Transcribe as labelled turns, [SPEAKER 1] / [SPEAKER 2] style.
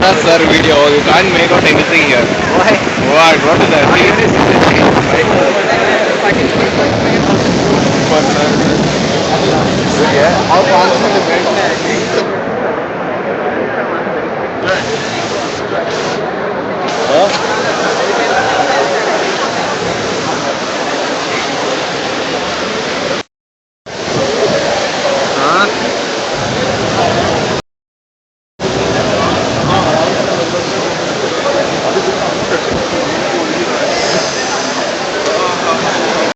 [SPEAKER 1] a sir video. You can't make out anything here.
[SPEAKER 2] Why?
[SPEAKER 1] What is that?
[SPEAKER 2] Why is
[SPEAKER 1] Yeah. How confident the